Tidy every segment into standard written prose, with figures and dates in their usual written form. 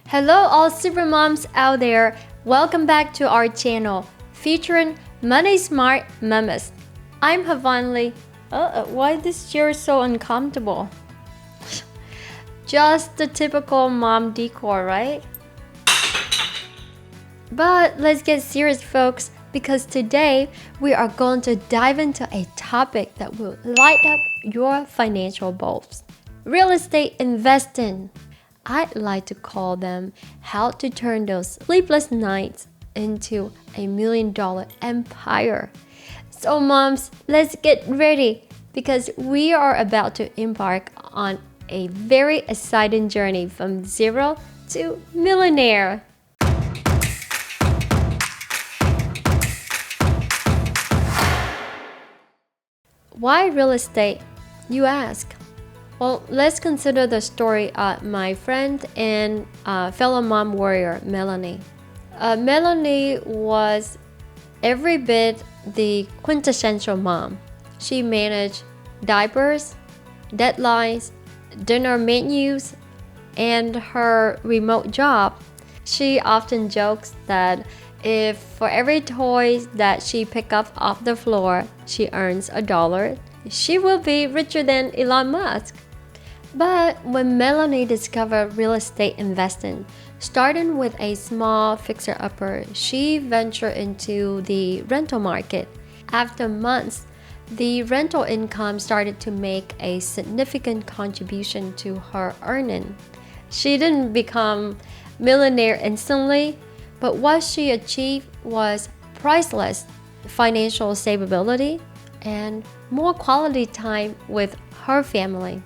Hello all super moms out there. Welcome back to our channel featuring money smart mamas. I'm Havan. Why this chair is so uncomfortable? Just the typical mom decor, right? But let's get serious, folks, because today we are going to dive into a topic that will light up your financial bulbs. Real estate investing. I'd like to call them how to turn those sleepless nights into $1 million empire. So moms, let's get ready because we are about to embark on a very exciting journey from zero to millionaire. Why real estate, you ask? Well, let's consider the story of my friend and fellow mom warrior, Melanie. Melanie was every bit the quintessential mom. She managed diapers, deadlines, dinner menus, and her remote job. She often jokes that if for every toy that she picks up off the floor, she earns $1, she will be richer than Elon Musk. But when Melanie discovered real estate investing, starting with a small fixer-upper, she ventured into the rental market. After months, the rental income started to make a significant contribution to her earning. She didn't become millionaire instantly, but what she achieved was priceless financial stability and more quality time with her family.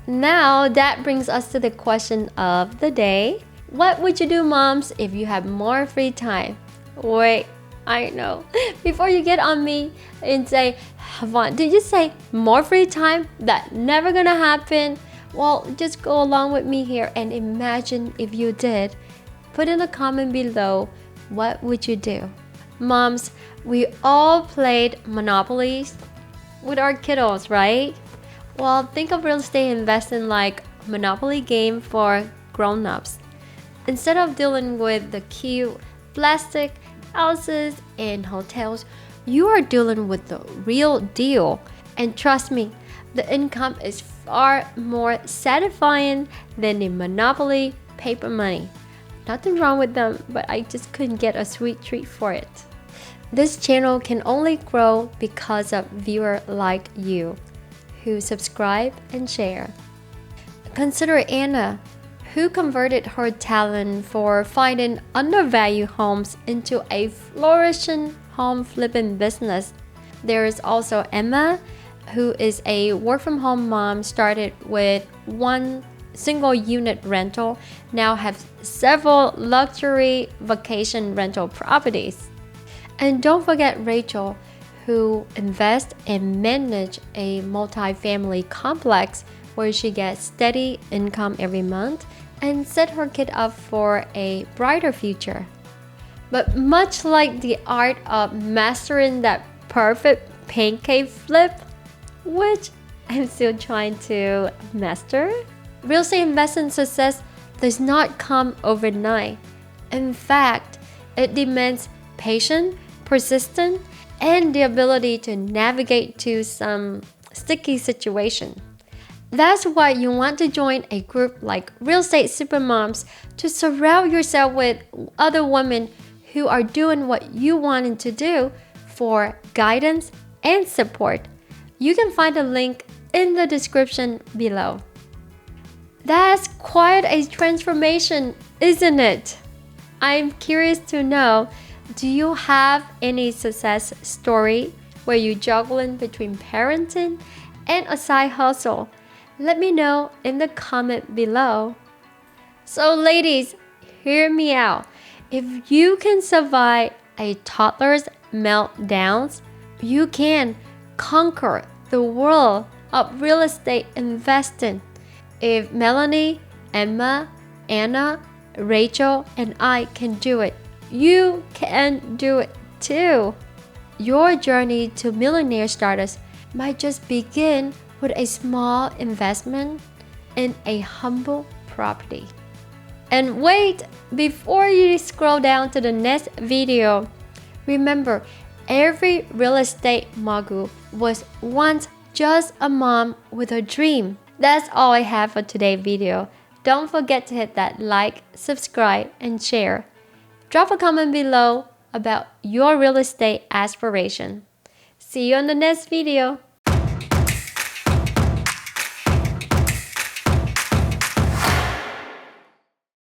Now that brings us to the question of the day. What would you do, moms, if you have more free time? Wait, I know. Before you get on me and say, Havan, did you say more free time? That never gonna happen. Well, just go along with me here and imagine if you did. Put in a comment below, what would you do? Moms, we all played Monopolies with our kiddos, right? Well, think of real estate investing like a Monopoly game for grown-ups. Instead of dealing with the cute plastic houses and hotels, you are dealing with the real deal. And trust me, the income is far more satisfying than the Monopoly paper money. Nothing wrong with them, but I just couldn't get a sweet treat for it. This channel can only grow because of viewers like you who subscribe and share. Consider Anna, who converted her talent for finding undervalued homes into a flourishing home flipping business. There is also Emma, who is a work-from-home mom, started with one single unit rental, now have several luxury vacation rental properties. And don't forget Rachel, who invests and manages a multi-family complex where she gets steady income every month and set her kid up for a brighter future. But much like the art of mastering that perfect pancake flip, which I'm still trying to master, real estate investing success does not come overnight. In fact, it demands patience, persistence, and the ability to navigate to some sticky situation. That's why you want to join a group like Real Estate SuperMoms to surround yourself with other women who are doing what you wanted to do for guidance and support. You can find a link in the description below. That's quite a transformation, isn't it? I'm curious to know, do you have any success story where you're juggling between parenting and a side hustle? Let me know in the comment below. So ladies, hear me out. If you can survive a toddler's meltdowns, you can conquer the world of real estate investing. If Melanie, Emma, Anna, Rachel, and I can do it, you can do it too. Your journey to millionaire status might just begin with a small investment in a humble property. And wait, before you scroll down to the next video, remember, every real estate mogul was once just a mom with a dream. That's all I have for today's video. Don't forget to hit that like, subscribe, and share. Drop a comment below about your real estate aspiration. See you on the next video.